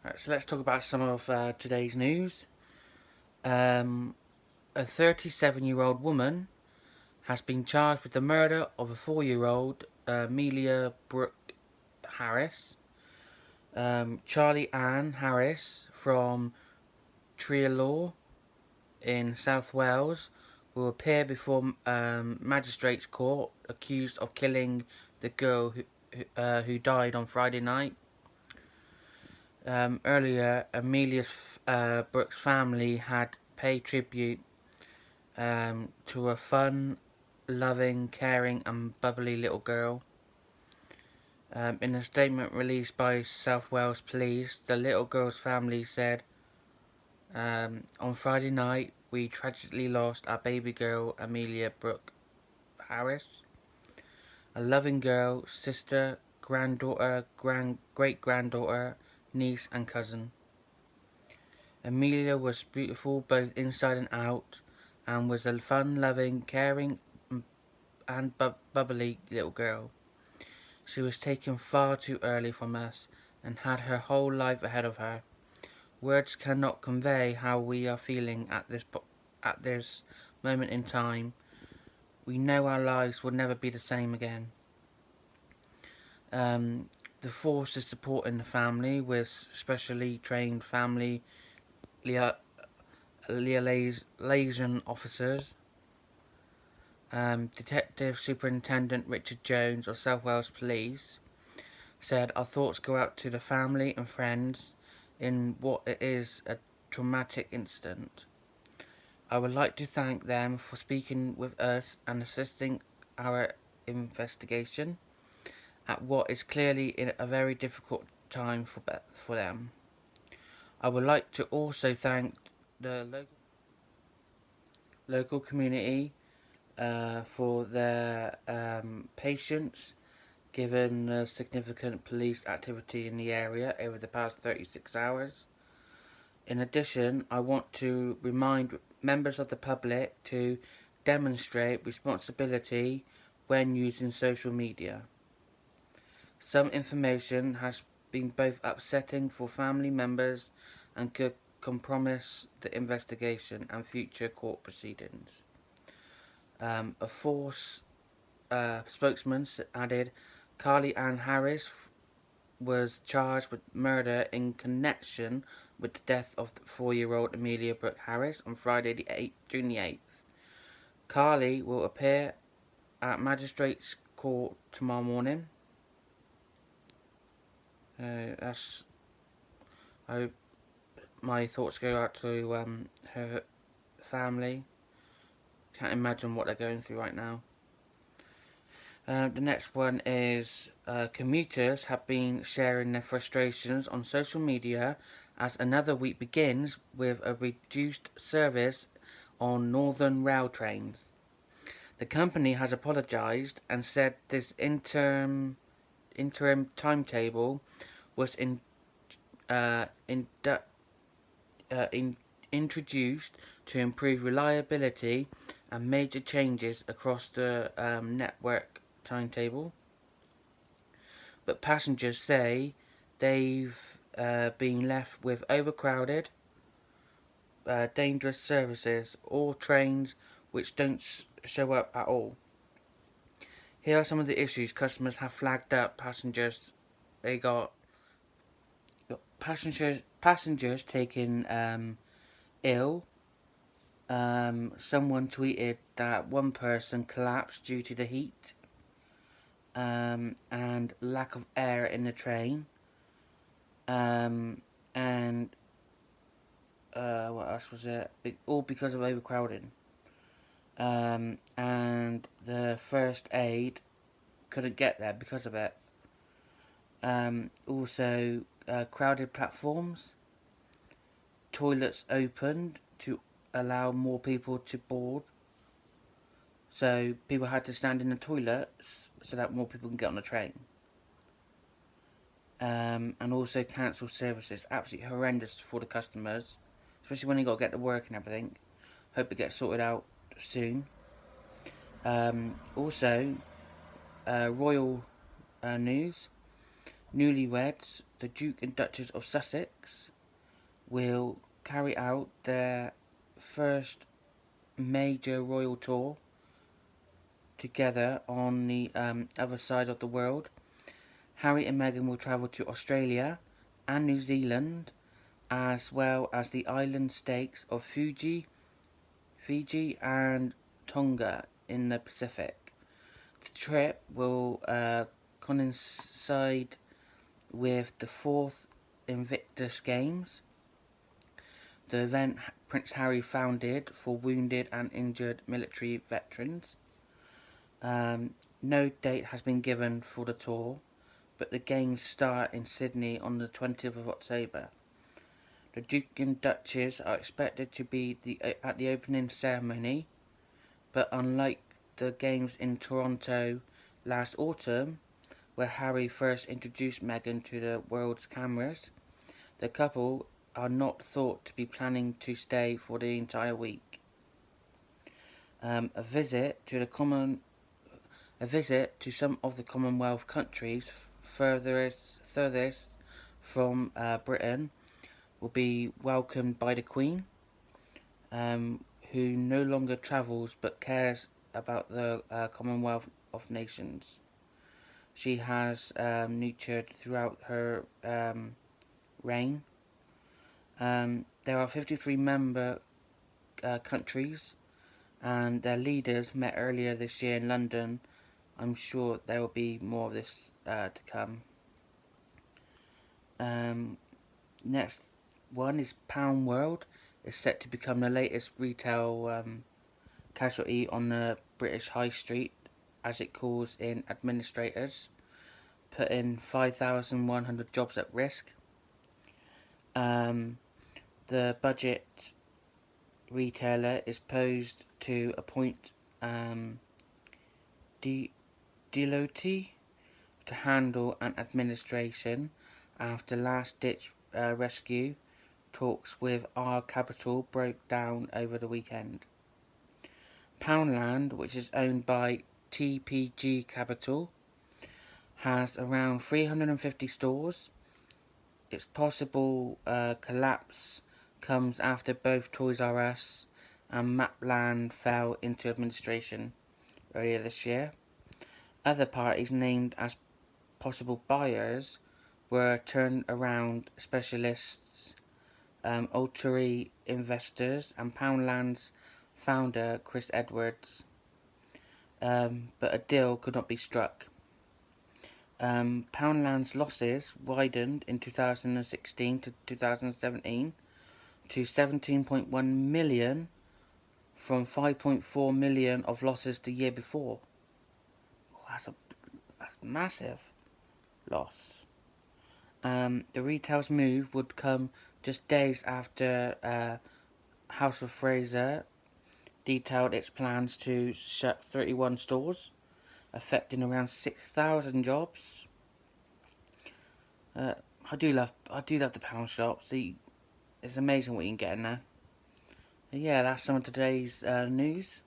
Right, so let's talk about some of today's news. Um, a 37-year-old woman has been charged with the murder of a 4-year-old, Amelia Brooke Harris. Charlie Ann Harris from Treelaw in South Wales will appear before magistrates' court accused of killing the girl who died on Friday night. Earlier, Amelia Brooke's family had paid tribute to a fun, loving, caring and bubbly little girl. In a statement released by South Wales Police, the little girl's family said, on Friday night, we tragically lost our baby girl, Amelia Brooke Harris. A loving girl, sister, granddaughter, great-granddaughter, niece and cousin. Amelia was beautiful both inside and out, and was a fun-loving, caring and bubbly little girl. She was taken far too early from us, and had her whole life ahead of her. Words cannot convey how we are feeling at this moment in time. We know our lives will never be the same again. The force is supporting the family with specially trained family liaison officers. Detective Superintendent Richard Jones of South Wales Police said, "Our thoughts go out to the family and friends in what is a traumatic incident. I would like to thank them for speaking with us and assisting our investigation at what is clearly in a very difficult time for them. I would like to also thank the local community for their patience given the significant police activity in the area over the past 36 hours. In addition, I want to remind members of the public to demonstrate responsibility when using social media. Some information has been both upsetting for family members and could compromise the investigation and future court proceedings." A force spokesman added, "Carly Ann Harris was charged with murder in connection with the death of the 4-year-old Amelia Brooke Harris on Friday, June the 8th. Carly will appear at Magistrates' Court tomorrow morning." I hope my thoughts go out to her family. Can't imagine what they're going through right now. The next one is commuters have been sharing their frustrations on social media as another week begins with a reduced service on Northern Rail trains. The company has apologised and said this interim timetable was introduced to improve reliability and major changes across the network timetable. But passengers say they've been left with overcrowded, dangerous services or trains which don't show up at all. Here are some of the issues customers have flagged up. They got passengers taken ill. Someone tweeted that one person collapsed due to the heat and lack of air in the train. And what else was it? All because of overcrowding. And the first aid couldn't get there because of it. Also, crowded platforms, toilets opened to allow more people to board, so people had to stand in the toilets so that more people can get on the train. And also cancelled services, absolutely horrendous for the customers, especially when you got to get to work and everything. Hope it gets sorted out soon. Also, royal news. Newlyweds, the Duke and Duchess of Sussex will carry out their first major royal tour together on the other side of the world. Harry and Meghan will travel to Australia and New Zealand, as well as the island states of Fiji and Tonga in the Pacific. The trip will coincide with the 4th Invictus Games, the event Prince Harry founded for wounded and injured military veterans. No date has been given for the tour, but the games start in Sydney on the 20th of October. The Duke and Duchess are expected to be at the opening ceremony, but unlike the games in Toronto last autumn, where Harry first introduced Meghan to the world's cameras, the couple are not thought to be planning to stay for the entire week. A visit to some of the Commonwealth countries furthest from Britain will be welcomed by the Queen, who no longer travels but cares about the Commonwealth of Nations she has nurtured throughout her reign. There are 53 member countries, and their leaders met earlier this year in London. I'm sure there will be more of this to come. Next one is Pound World. Is set to become the latest retail casualty on the British High Street, as it calls in administrators, putting 5,100 jobs at risk. The budget retailer is posed to appoint Deloitte to handle an administration after last-ditch rescue talks with our capital broke down over the weekend. Poundland, which is owned by TPG Capital, has around 350 stores. Its possible collapse comes after both Toys R Us and Mapland fell into administration earlier this year. Other parties named as possible buyers were turnaround specialists, Alteri Investors, and Poundland's founder Chris Edwards, but a deal could not be struck. Poundland's losses widened in 2016 to 2017 to 17.1 million from 5.4 million of losses the year before. That's massive loss. The retail's move would come just days after House of Fraser detailed its plans to shut 31 stores, affecting around 6,000 jobs. I do love the pound shops. It's amazing what you can get in there. Yeah, that's some of today's news.